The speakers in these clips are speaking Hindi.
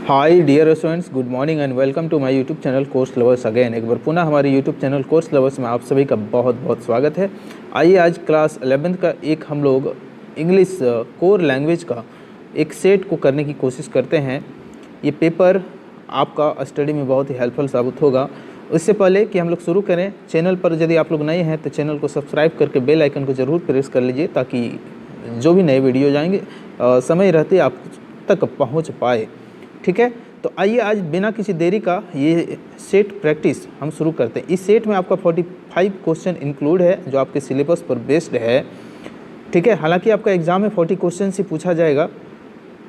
Hi dear students, good morning and welcome to my YouTube channel course lovers again. एक बार पुनः हमारे यूट्यूब चैनल कोर्स लवर्स में आप सभी का बहुत बहुत स्वागत है। आइए आज क्लास 11th का एक हम लोग इंग्लिश कोर लैंग्वेज का एक सेट को करने की कोशिश करते हैं। ये पेपर आपका स्टडी में बहुत ही हेल्पफुल साबित होगा। उससे पहले कि हम लोग शुरू करें, चैनल पर यदि आप लोग नए हैं तो चैनल को सब्सक्राइब करके बेल आइकन को ज़रूर प्रेस कर लीजिए ताकि जो भी नए वीडियो जाएंगे समय रहते आप तक पहुँच पाए। ठीक है, तो आइए आज बिना किसी देरी का ये सेट प्रैक्टिस हम शुरू करते हैं। इस सेट में आपका 45 क्वेश्चन इंक्लूड है जो आपके सिलेबस पर बेस्ड है। ठीक है, हालांकि आपका एग्जाम में 40 क्वेश्चन से पूछा जाएगा,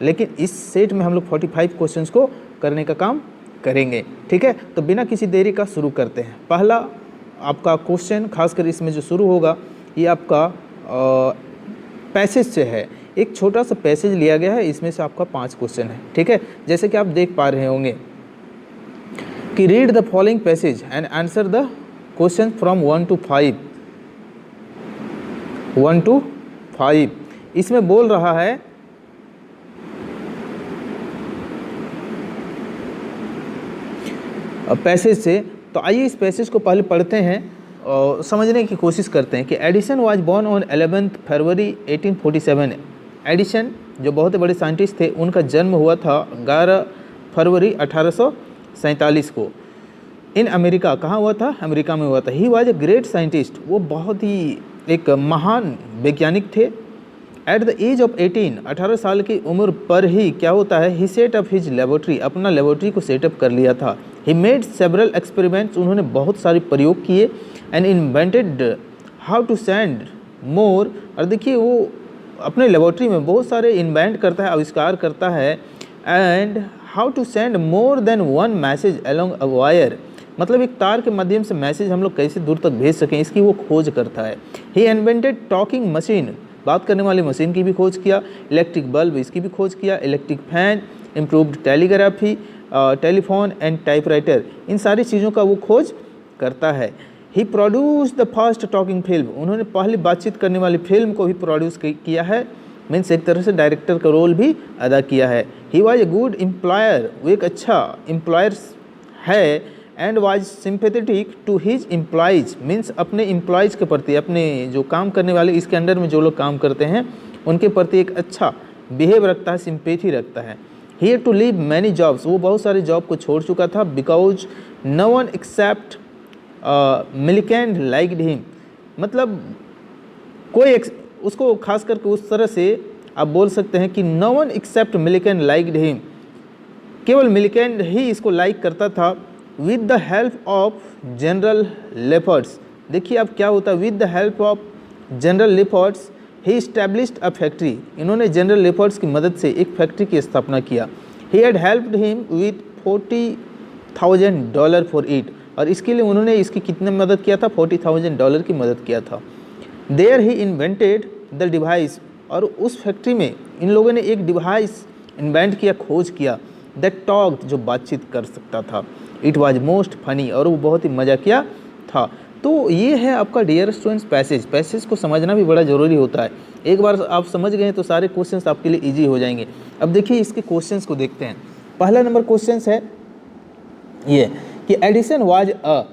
लेकिन इस सेट में हम लोग 45 क्वेश्चंस को करने का काम करेंगे। ठीक है, तो बिना किसी देरी का शुरू करते हैं। पहला आपका क्वेश्चन खासकर इसमें जो शुरू होगा ये आपका पैसेज से है। एक छोटा सा पैसेज लिया गया है, इसमें से आपका 5 क्वेश्चन है। ठीक है, जैसे कि आप देख पा रहे होंगे कि read the following passage and answer the question from 1 to 5। 1 to 5 इसमें बोल रहा है पैसेज से। तो आइए इस पैसेज को पहले पढ़ते हैं और समझने की कोशिश करते हैं कि Edison was born on 11 February 1847। Edison जो बहुत बड़े साइंटिस्ट थे, उनका जन्म हुआ था 11 फरवरी 1847 को इन अमेरिका। कहाँ हुआ था? अमेरिका में हुआ था। ही वाज ए ग्रेट साइंटिस्ट, वो बहुत ही एक महान वैज्ञानिक थे। एट द एज ऑफ 18 साल की उम्र पर ही क्या होता है, ही सेट अप हिज लेबोरेटरी, अपना लेबोरेटरी को सेटअप कर लिया था। ही मेड सेवरल एक्सपेरिमेंट्स, उन्होंने बहुत सारे प्रयोग किए। And invented how to send more, और देखिए वो अपने लेबोरेटरी में बहुत सारे इन्वेंट करता है, आविष्कार करता है। And how to send more than one message along a wire, मतलब एक तार के माध्यम से मैसेज हम लोग कैसे दूर तक भेज सकें, इसकी वो खोज करता है। ही इन्वेंटेड टॉकिंग मशीन, बात करने वाली मशीन की भी खोज किया। इलेक्ट्रिक बल्ब, इसकी भी खोज किया। Electric fan, improved telegraphy, telephone and typewriter, इन सारी चीज़ों का वो खोज करता है। He produce the first talking film, उन्होंने पहली बातचीत करने वाली फिल्म को भी प्रोड्यूस किया है। मीन्स एक तरह से डायरेक्टर का रोल भी अदा किया है। He was a good employer, वो एक अच्छा एम्प्लॉयर है। And was sympathetic to his employees, means अपने एम्प्लॉयज़ के प्रति, अपने जो काम करने वाले, इसके अंडर में जो लोग काम करते हैं उनके प्रति एक अच्छा बिहेव रखता है, सिंपैथी रखता है। He had to leave many jobs, वो बहुत सारे जॉब को छोड़ चुका था। Because no one except मिलिकेंड liked him, मतलब कोई उसको खास करके उस तरह से आप बोल सकते हैं कि no one except मिलिकेंड liked him, केवल मिलिकेंड ही इसको लाइक करता था। With the help of General Lefferts, देखिए अब क्या होता है, with the help of General Lefferts he established a factory, इन्होंने जनरल लेफर्ड्स की मदद से एक फैक्ट्री की स्थापना किया। He had helped him with $40,000 for it, और इसके लिए उन्होंने इसकी कितने मदद किया था? $40,000 की मदद किया था। There he invented the device, और उस फैक्ट्री में इन लोगों ने एक डिवाइस इन्वेंट किया, खोज किया। दैट टॉक्ड, जो बातचीत कर सकता था। इट वाज मोस्ट फनी, और वो बहुत ही मज़ा किया था। तो ये है आपका डियर स्टूडेंट्स पैसेज। पैसेज को समझना भी बड़ा ज़रूरी होता है। एक बार आप समझ गए तो सारे क्वेश्चंस आपके लिए इजी हो जाएंगे। अब देखिए इसके क्वेश्चंस को देखते हैं। पहला नंबर क्वेश्चंस है ये कि एडिसन वाज अ,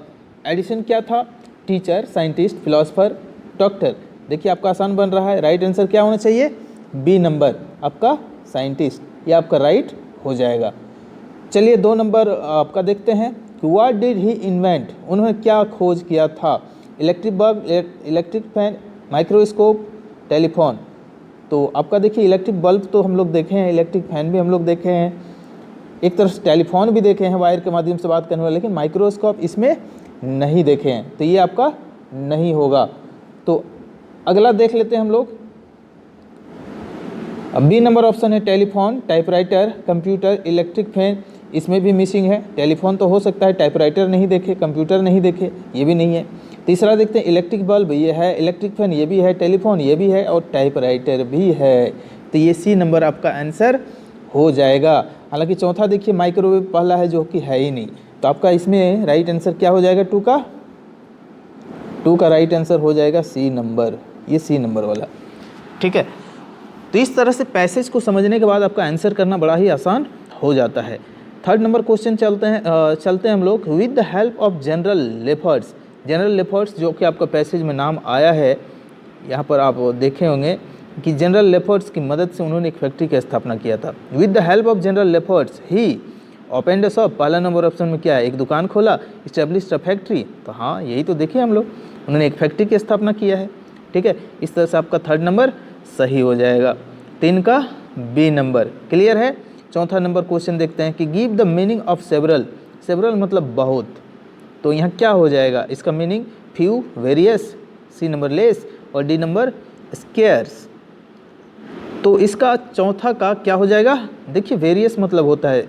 एडिसन क्या था? Teacher, scientist, philosopher, doctor. देखिए आपका आसान बन रहा है। राइट आंसर क्या होना चाहिए? बी नंबर, आपका साइंटिस्ट, ये आपका राइट हो जाएगा। चलिए 2 नंबर आपका देखते हैं कि व्हाट डिड ही इन्वेंट, उन्होंने क्या खोज किया था? Electric bulb, electric fan, microscope, telephone. तो आपका देखिए इलेक्ट्रिक बल्ब तो हम लोग देखे हैं, इलेक्ट्रिक फैन भी हम लोग देखे हैं, एक तरफ से टेलीफोन भी देखे हैं वायर के माध्यम से बात करने वाले, लेकिन माइक्रोस्कोप इसमें नहीं देखे हैं, तो ये आपका नहीं होगा। तो अगला देख लेते हैं हम लोग। अब बी नंबर ऑप्शन है telephone, typewriter, computer, electric fan, इसमें भी मिसिंग है। टेलीफोन तो हो सकता है, टाइपराइटर नहीं देखे, कंप्यूटर नहीं देखे, ये भी नहीं है। तीसरा देखते हैं इलेक्ट्रिक बल्ब, ये है। इलेक्ट्रिक फैन ये भी है, टेलीफोन ये भी है, और टाइपराइटर भी है। तो ये सी नंबर आपका आंसर हो जाएगा। हालांकि चौथा देखिए माइक्रोवेव पहला है जो कि है ही नहीं, तो आपका इसमें राइट आंसर क्या हो जाएगा? 2 का राइट आंसर हो जाएगा सी नंबर, ये सी नंबर वाला। ठीक है, तो इस तरह से पैसेज को समझने के बाद आपका आंसर करना बड़ा ही आसान हो जाता है। थर्ड नंबर क्वेश्चन चलते हैं हम लोग। With the help of General Lefferts, General Lefferts जो कि आपका पैसेज में नाम आया है, यहाँ पर आप देखे होंगे कि जनरल लेफर्ट्स की मदद से उन्होंने एक फैक्ट्री की स्थापना किया था। With the help of General Lefferts he open the shop, पहला नंबर ऑप्शन में क्या है, एक दुकान खोला। इस्टेब्लिश अ फैक्ट्री, तो हाँ यही तो देखिए हम लोग, उन्होंने एक फैक्ट्री की स्थापना किया है। ठीक है, इस तरह से आपका थर्ड नंबर सही हो जाएगा। 3 का बी नंबर क्लियर है। चौथा नंबर क्वेश्चन देखते हैं कि give the meaning of several, several मतलब बहुत, तो यहाँ क्या हो जाएगा, इसका meaning few, various, C number less और डी नंबर स्केयर्स। तो इसका चौथा का क्या हो जाएगा, देखिए वेरियस मतलब होता है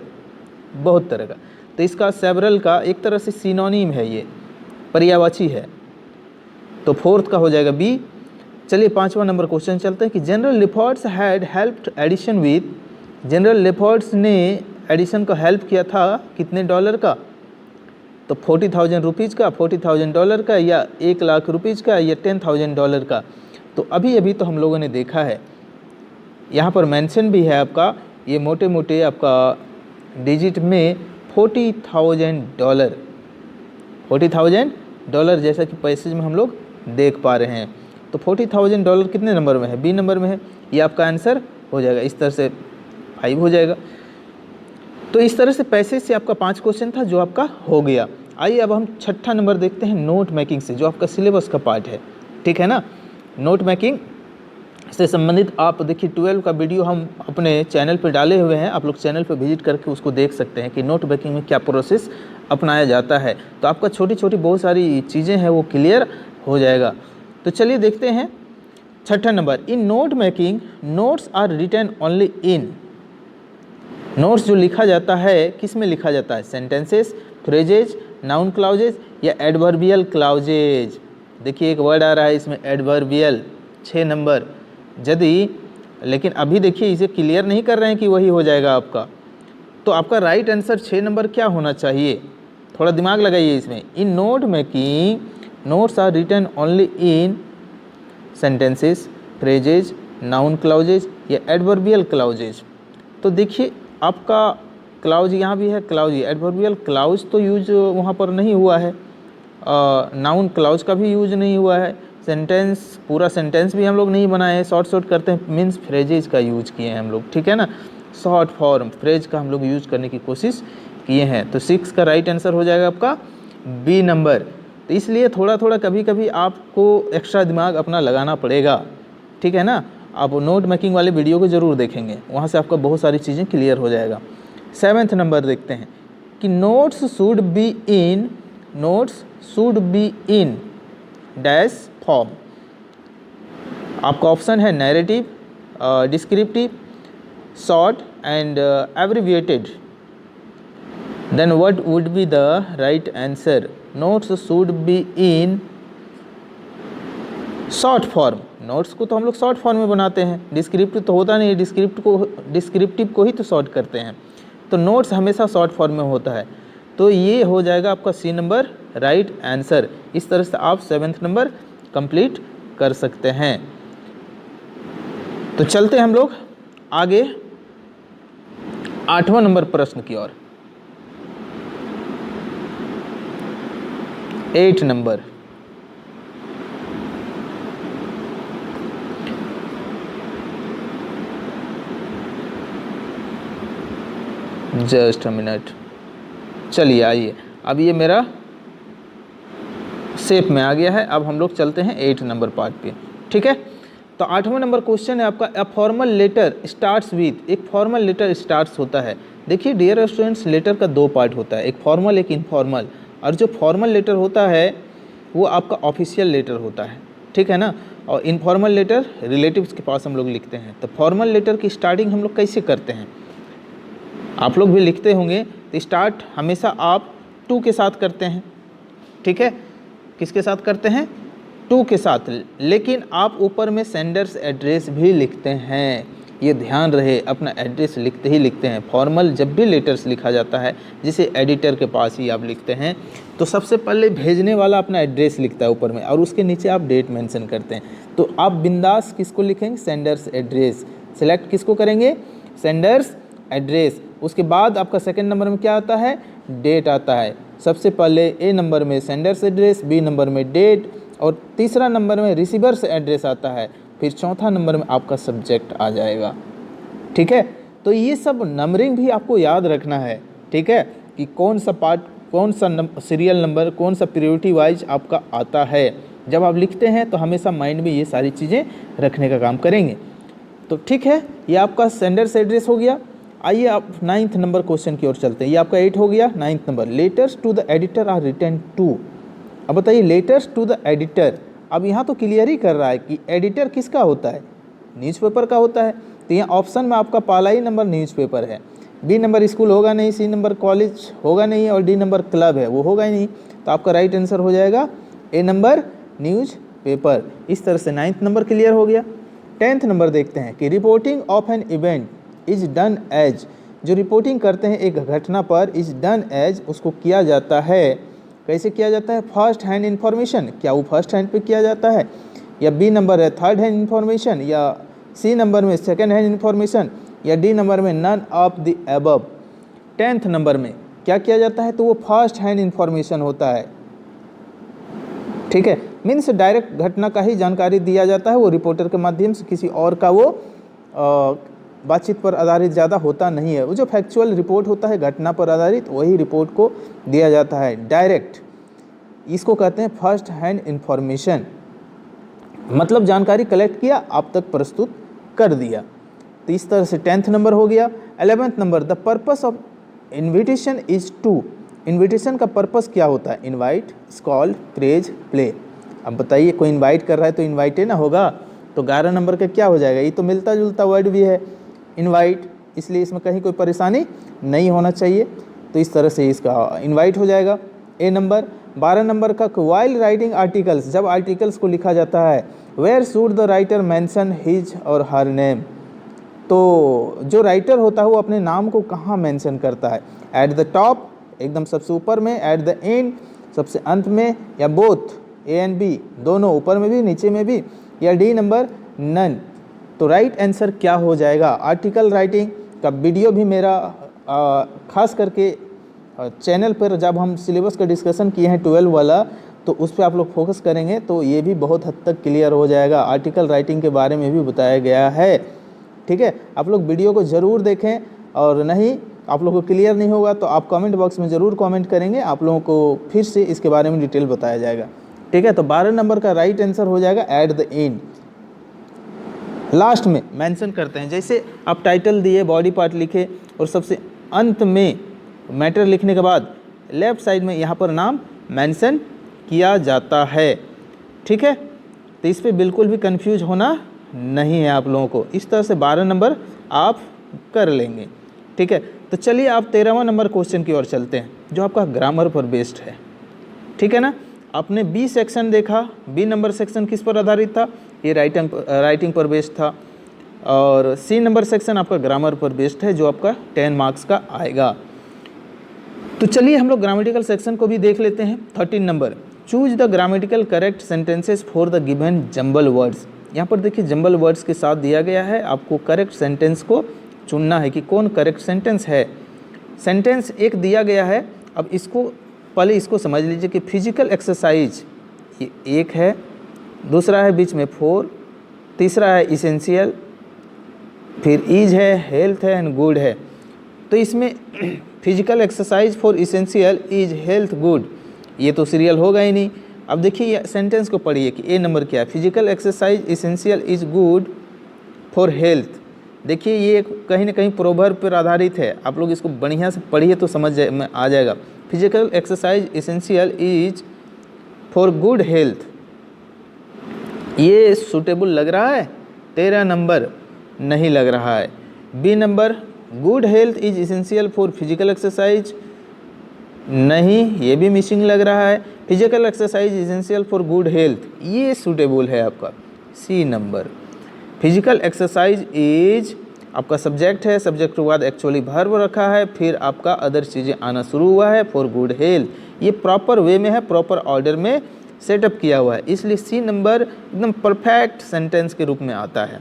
बहुत तरह का, तो इसका सेवरल का एक तरह से सिनोनिम है, ये पर्यायवाची है, तो फोर्थ का हो जाएगा बी। चलिए 5वां नंबर क्वेश्चन चलते हैं कि General Lefferts had helped Edison with, General Lefferts ने एडिशन को हेल्प किया था कितने डॉलर का, तो 40,000 रुपीज़ का, $40,000 का, या 1 लाख रुपीज़ का, या $10,000 का। तो अभी तो हम लोगों ने देखा है, यहाँ पर मेंशन भी है आपका, ये मोटे मोटे आपका डिजिट में $40,000, $40,000 जैसा कि पैसेज में हम लोग देख पा रहे हैं। तो $40,000 कितने नंबर में है, बी नंबर में है, ये आपका आंसर हो जाएगा। इस तरह से 5 हो जाएगा। तो इस तरह से पैसेज से आपका 5 क्वेश्चन था जो आपका हो गया। आइए अब हम छठा नंबर देखते हैं नोट मेकिंग से, जो आपका सिलेबस का पार्ट है। ठीक है ना, नोट मेकिंग से संबंधित आप देखिए 12 का वीडियो हम अपने चैनल पर डाले हुए हैं, आप लोग चैनल पर विजिट करके उसको देख सकते हैं कि नोट मेकिंग में क्या प्रोसेस अपनाया जाता है। तो आपका छोटी छोटी बहुत सारी चीज़ें हैं वो क्लियर हो जाएगा। तो चलिए देखते हैं छठा number. In note making notes are written only in, notes जो लिखा जाता है किस में लिखा जाता है, सेंटेंसेस, फ्रेजेज, नाउन क्लाउजेज या एडवर्बियल क्लाउजेज। देखिए एक वर्ड आ रहा है इसमें एडवर्बियल, 6 नंबर यदि, लेकिन अभी देखिए इसे क्लियर नहीं कर रहे हैं कि वही हो जाएगा आपका। तो आपका राइट आंसर 6 नंबर क्या होना चाहिए, थोड़ा दिमाग लगाइए इसमें। In note making notes are written only in sentences, phrases, noun clauses या एडवर्बियल क्लाउजेज। तो देखिए आपका क्लाउज यहाँ भी है, क्लाउज, एडवर्बियल क्लाउज तो यूज वहाँ पर नहीं हुआ है, नाउन क्लाउज का भी यूज नहीं हुआ है, सेंटेंस, पूरा सेंटेंस भी हम लोग नहीं बनाए हैं, शॉर्ट करते हैं, मीन्स फ्रेजेज का यूज किए हैं हम लोग। ठीक है ना, शॉर्ट फॉर्म फ्रेज का हम लोग यूज करने की कोशिश किए हैं। तो 6 का राइट आंसर हो जाएगा आपका बी नंबर। तो इसलिए थोड़ा कभी कभी आपको एक्स्ट्रा दिमाग अपना लगाना पड़ेगा। ठीक है ना, आप नोट मेकिंग वाले वीडियो को ज़रूर देखेंगे, वहाँ से आपको बहुत सारी चीज़ें क्लियर हो जाएगा। 7वां नंबर देखते हैं कि notes should be in dash form. आपका ऑप्शन है narrative, descriptive, short and abbreviated. Then what would be the right answer, notes should be in short form. Notes को तो हम लोग शॉर्ट फॉर्म में बनाते हैं, डिस्क्रिप्टिव तो होता नहीं है, डिस्क्रिप्टिव को ही तो शॉर्ट करते हैं, तो नोट्स हमेशा शॉर्ट फॉर्म में होता है। तो ये हो जाएगा आपका सी नंबर राइट आंसर। इस तरह से आप 7वां नंबर कंप्लीट कर सकते हैं। तो चलते हैं हम लोग आगे 8वां नंबर प्रश्न की ओर। 8 नंबर, जस्ट अ मिनट, चलिए आइए, अब ये मेरा शेप में आ गया है। अब हम लोग चलते हैं 8 नंबर पार्ट पे। ठीक है, तो 8वां नंबर क्वेश्चन है आपका, a formal letter starts with, एक फॉर्मल लेटर स्टार्ट्स होता है। देखिए डियर स्टूडेंट्स, लेटर का 2 पार्ट होता है, एक फॉर्मल एक इनफॉर्मल, और जो फॉर्मल लेटर होता है वो आपका ऑफिशियल लेटर होता है। ठीक है ना, और इनफॉर्मल लेटर रिलेटिव्स के पास हम लोग लिखते हैं। तो फॉर्मल लेटर की स्टार्टिंग हम लोग कैसे करते हैं, आप लोग भी लिखते होंगे, तो स्टार्ट हमेशा आप टू के साथ करते हैं। ठीक है, किसके साथ करते हैं, टू के साथ, लेकिन आप ऊपर में सेंडर्स एड्रेस भी लिखते हैं, ये ध्यान रहे, अपना एड्रेस लिखते ही लिखते हैं। फॉर्मल जब भी लेटर्स लिखा जाता है, जिसे एडिटर के पास ही आप लिखते हैं, तो सबसे पहले भेजने वाला अपना एड्रेस लिखता है ऊपर में, और उसके नीचे आप डेट मेंशन करते हैं। तो आप बिंदास किसको लिखेंगे, सेंडर्स एड्रेस, सेलेक्ट किसको करेंगे, सेंडर्स एड्रेस। उसके बाद आपका सेकंड नंबर में क्या आता है, डेट आता है। सबसे पहले ए नंबर में सेंडर्स एड्रेस, बी नंबर में डेट, और तीसरा नंबर में रिसीवर्स एड्रेस आता है, फिर चौथा नंबर में आपका सब्जेक्ट आ जाएगा। ठीक है, तो ये सब नंबरिंग भी आपको याद रखना है। ठीक है, कि कौन सा पार्ट, कौन सा सीरियल नंबर, कौन सा प्रायोरिटी वाइज आपका आता है। जब आप लिखते हैं तो हमेशा माइंड में ये सारी चीज़ें रखने का काम करेंगे। तो ठीक है, ये आपका सेंडर्स एड्रेस हो गया। आइए आप 9th नंबर क्वेश्चन की ओर चलते हैं। ये आपका 8 हो गया। 9th number, letters to the editor are written to. अब बताइए, लेटर्स टू द एडिटर, अब यहाँ तो क्लियर ही कर रहा है कि एडिटर किसका होता है, न्यूज़पेपर का होता है। तो यहाँ ऑप्शन में आपका पहला ही नंबर न्यूज़पेपर है। बी नंबर स्कूल होगा नहीं, सी नंबर कॉलेज होगा नहीं, और डी नंबर क्लब है, वो होगा ही नहीं। तो आपका राइट आंसर हो जाएगा ए नंबर, न्यूज़पेपर। इस तरह से 9th नंबर क्लियर हो गया। 10th नंबर देखते हैं कि reporting of an event is done as, जो रिपोर्टिंग करते हैं एक घटना पर, इज डन एज, उसको किया जाता है, कैसे किया जाता है, फर्स्ट हैंड इन्फॉर्मेशन, क्या वो फर्स्ट हैंड पे किया जाता है, या बी नंबर है थर्ड हैंड इन्फॉर्मेशन, या सी नंबर में सेकंड हैंड इन्फॉर्मेशन, या डी नंबर में none of the above. 10th number में क्या किया जाता है, तो वो फर्स्ट हैंड इन्फॉर्मेशन होता है। ठीक है, मीन्स डायरेक्ट घटना का ही जानकारी दिया जाता है, वो रिपोर्टर के माध्यम से, किसी और का वो बातचीत पर आधारित ज़्यादा होता नहीं है। वो जो फैक्चुअल रिपोर्ट होता है घटना पर आधारित, वही रिपोर्ट को दिया जाता है डायरेक्ट। इसको कहते हैं फर्स्ट हैंड इन्फॉर्मेशन, मतलब जानकारी कलेक्ट किया, आप तक प्रस्तुत कर दिया। तो इस तरह से 10th नंबर हो गया। 11th number, the purpose of invitation is to, invitation का पर्पस क्या होता है, इनवाइट, स्कॉल्ड, प्रेज, प्ले। अब बताइए, कोई इनवाइट कर रहा है तो इनवाइटे ना होगा, तो 11 नंबर का क्या हो जाएगा, ये तो मिलता जुलता वर्ड भी है इनवाइट, इसलिए इसमें कहीं कोई परेशानी नहीं होना चाहिए। तो इस तरह से इसका इनवाइट हो जाएगा ए नंबर। 12 नंबर का, वाइल राइटिंग आर्टिकल्स, जब आर्टिकल्स को लिखा जाता है, where should the writer mention his और हर नेम, तो जो राइटर होता है वो अपने नाम को कहाँ मेंशन करता है, एट द टॉप, एकदम सबसे ऊपर में, एट द एंड, सबसे अंत में, या बोथ, ए एंड बी, दोनों, ऊपर में भी नीचे में भी, या डी नंबर नन। तो राइट आंसर क्या हो जाएगा, आर्टिकल राइटिंग का वीडियो भी मेरा खास करके चैनल पर जब हम सिलेबस का डिस्कशन किए हैं 12 वाला, तो उस पर आप लोग फोकस करेंगे तो ये भी बहुत हद तक क्लियर हो जाएगा। आर्टिकल राइटिंग के बारे में भी बताया गया है। ठीक है, आप लोग वीडियो को ज़रूर देखें, और नहीं आप लोगों को क्लियर नहीं होगा तो आप कमेंट बॉक्स में ज़रूर कमेंट करेंगे, आप लोगों को फिर से इसके बारे में डिटेल बताया जाएगा। ठीक है, तो 12 नंबर का राइट आंसर हो जाएगा एट द एंड, लास्ट में मेंशन करते हैं। जैसे आप टाइटल दिए, बॉडी पार्ट लिखे, और सबसे अंत में मैटर लिखने के बाद लेफ्ट साइड में यहाँ पर नाम मेंशन किया जाता है। ठीक है, तो इस पर बिल्कुल भी कंफ्यूज होना नहीं है आप लोगों को। इस तरह से 12 नंबर आप कर लेंगे। ठीक है, तो चलिए आप 13वां नंबर क्वेश्चन की ओर चलते हैं, जो आपका ग्रामर पर बेस्ड है। ठीक है ना, आपने बी सेक्शन देखा, बी नंबर सेक्शन किस पर आधारित था, ये राइटिंग पर बेस्ड था, और सी नंबर सेक्शन आपका ग्रामर पर बेस्ड है, जो आपका 10 मार्क्स का आएगा। तो चलिए हम लोग ग्रामेटिकल सेक्शन को भी देख लेते हैं। 13 number, choose the grammatical correct sentences for the given jumble words. यहाँ पर देखिए जंबल वर्ड्स के साथ दिया गया है, आपको करेक्ट सेंटेंस को चुनना है कि कौन करेक्ट सेंटेंस है। सेंटेंस एक दिया गया है, अब इसको पहले इसको समझ लीजिए कि फिजिकल एक्सरसाइज ये एक है, दूसरा है बीच में 4, तीसरा है इसेंशियल, फिर इज है, हेल्थ है एंड गुड है। तो इसमें physical exercise for essential is health good, ये तो सीरियल होगा ही नहीं। अब देखिए ये सेंटेंस को पढ़िए कि ए नंबर क्या है, physical exercise essential is good for health. देखिए ये कहीं ना कहीं प्रोवर्ब पर आधारित है, आप लोग इसको बढ़िया से पढ़िए तो समझ में आ जाएगा। Physical exercise essential is for good health, ये सूटेबल लग रहा है? 13 नंबर नहीं लग रहा है। B number, good health is essential for physical exercise, नहीं, ये भी मिसिंग लग रहा है। Physical exercise essential for good health, ये सूटेबल है आपका। C number, physical exercise is आपका सब्जेक्ट है, सब्जेक्ट के बाद एक्चुअली वर्ब रखा है, फिर आपका अदर चीज़ें आना शुरू हुआ है फॉर गुड हेल्थ। ये प्रॉपर वे में है, प्रॉपर ऑर्डर में सेटअप किया हुआ है, इसलिए सी नंबर एकदम परफेक्ट सेंटेंस के रूप में आता है।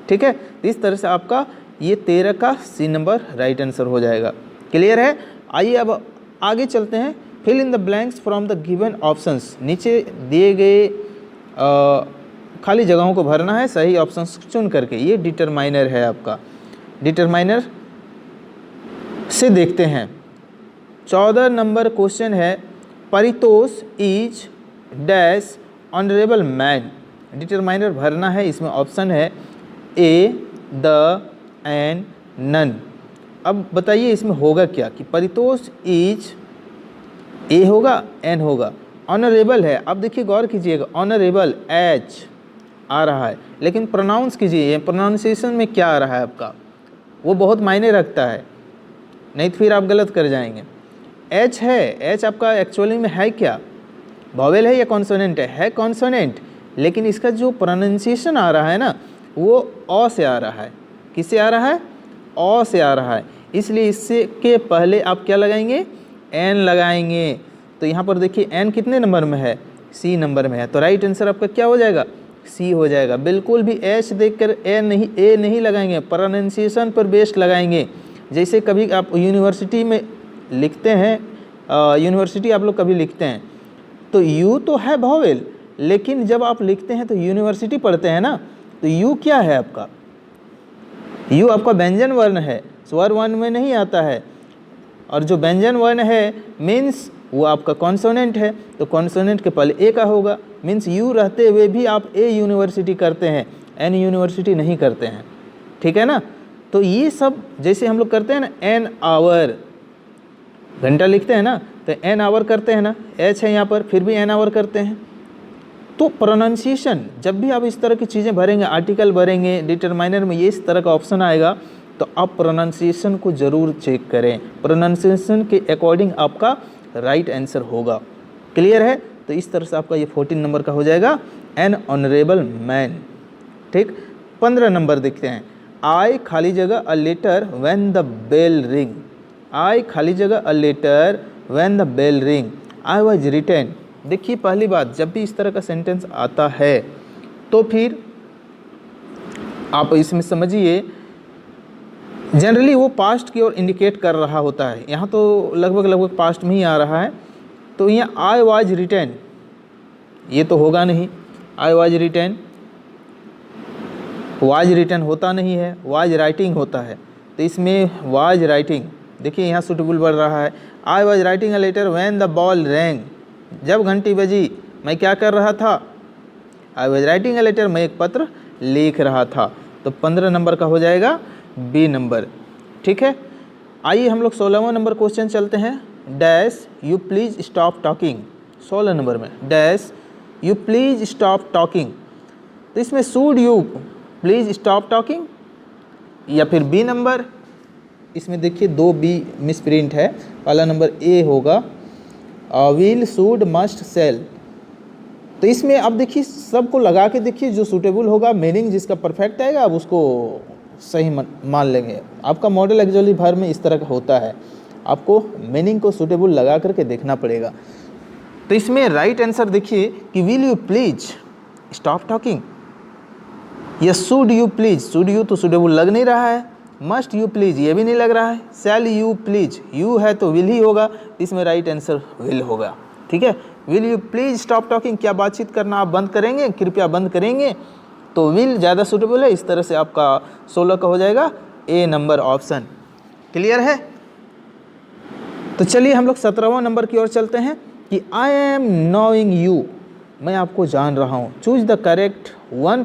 ठीक है, इस तरह से आपका ये 13 का सी नंबर राइट आंसर हो जाएगा। क्लियर है। आइए अब आगे चलते हैं। Fill in the blanks from the given options. नीचे दिए गए खाली जगहों को भरना है सही ऑप्शंस चुन करके। ये डिटरमाइनर है आपका। डिटरमाइनर से देखते हैं। 14 नंबर क्वेश्चन है, Paritosh is dash honourable man. Determiner भरना है। इसमें ऑप्शन है ए, द, एंड, नन। अब बताइए इसमें होगा क्या कि परितोष इज ए होगा, एन होगा, ऑनरेबल है। अब देखिए गौर कीजिएगा, ऑनरेबल एच आ रहा है, लेकिन प्रोनाउंस कीजिए, प्रोनाउंसिएशन में क्या आ रहा है आपका, वो बहुत मायने रखता है, नहीं तो फिर आप गलत कर जाएंगे। एच है, एच आपका एक्चुअली में है क्या, वॉवेल है या कॉन्सोनेंट है? है कॉन्सोनेंट, लेकिन इसका जो प्रोनाउंसिएशन आ रहा है ना वो अ से आ रहा है। किससे आ रहा है? अ से आ रहा है। इसलिए इससे के पहले आप क्या लगाएंगे? एन लगाएंगे। तो यहाँ पर देखिए एन कितने नंबर में है? सी नंबर में है। तो राइट आंसर आपका क्या हो जाएगा? सी हो जाएगा। बिल्कुल भी एच देखकर ए नहीं लगाएंगे, प्रोनाउंसिएशन पर बेस्ड लगाएंगे। जैसे कभी आप यूनिवर्सिटी में लिखते हैं, यूनिवर्सिटी आप लोग कभी लिखते हैं तो यू तो है वॉवेल, लेकिन जब आप लिखते हैं तो यूनिवर्सिटी पढ़ते हैं ना, तो यू क्या है आपका? यू आपका व्यंजन वर्ण है, स्वर वर्ण में नहीं आता है। और जो व्यंजन वर्ण है मीन्स वो आपका कॉन्सोनेंट है, तो कॉन्सोनेंट के पहले ए का होगा। मीन्स यू रहते हुए भी आप ए यूनिवर्सिटी करते हैं, एन यूनिवर्सिटी नहीं करते हैं। ठीक है ना। तो ये सब जैसे हम लोग करते हैं ना, एन आवर, घंटा लिखते हैं ना तो एन आवर करते हैं ना, एच है यहाँ पर, फिर भी एन आवर करते हैं। तो प्रोनाउंसिएशन जब भी आप इस तरह की चीज़ें भरेंगे, आर्टिकल भरेंगे, डिटरमाइनर में ये इस तरह का ऑप्शन आएगा, तो आप प्रोनाउंसिएशन को ज़रूर चेक करें। प्रोनाउंसिएशन के अकॉर्डिंग आपका राइट आंसर होगा। क्लियर है। तो इस तरह से आपका ये 14 नंबर का हो जाएगा, एन ऑनरेबल मैन। ठीक। 15 नंबर देखते हैं। आई खाली जगह a letter when the bell ring. I खाली जगह a letter when the bell ring. I was written. देखिए पहली बात, जब भी इस तरह का सेंटेंस आता है तो फिर आप इसमें समझिए जनरली वो पास्ट की ओर इंडिकेट कर रहा होता है। यहाँ तो लगभग पास्ट में ही आ रहा है। तो यहाँ आई वाज रिटन, ये तो होगा नहीं। I was written, was written होता नहीं है, वाज राइटिंग होता है। तो इसमें वाज राइटिंग, देखिए यहाँ सुटेबल बढ़ रहा है। I was writing a letter when the bell rang. जब घंटी बजी मैं क्या कर रहा था? I was writing a letter, मैं एक पत्र लिख रहा था। तो 15 नंबर का हो जाएगा बी नंबर। ठीक है। आइए हम लोग 16वां नंबर क्वेश्चन चलते हैं। Dash you please stop talking. 16 number में dash you please stop talking. तो इसमें should you please stop talking या फिर बी नंबर। इसमें देखिए 2 बी मिसप्रिंट है। पहला नंबर ए होगा, विल, शुड, मस्ट, सेल। तो इसमें अब देखिए सबको लगा के देखिए, जो सूटेबल होगा, मीनिंग जिसका परफेक्ट आएगा अब उसको सही मान लेंगे। आपका मॉडल एक्चुअली भर में इस तरह का होता है, आपको मीनिंग को सूटेबल लगा करके देखना पड़ेगा। तो इसमें राइट आंसर देखिए कि will you please stop talking या should you please. Should you तो सूटेबल लग नहीं रहा है, मस्ट यू प्लीज ये भी नहीं लग रहा है, शैल यू प्लीज, यू है तो विल ही होगा। इसमें राइट आंसर विल होगा। ठीक है। Will you please stop talking, क्या बातचीत करना आप बंद करेंगे, कृपया बंद करेंगे, तो विल ज़्यादा सूटेबल है। इस तरह से आपका 16 का हो जाएगा ए नंबर ऑप्शन। क्लियर है। तो चलिए हम लोग 17वां नंबर की ओर चलते हैं कि आई एम नोइंग यू, मैं आपको जान रहा हूँ। Choose the correct one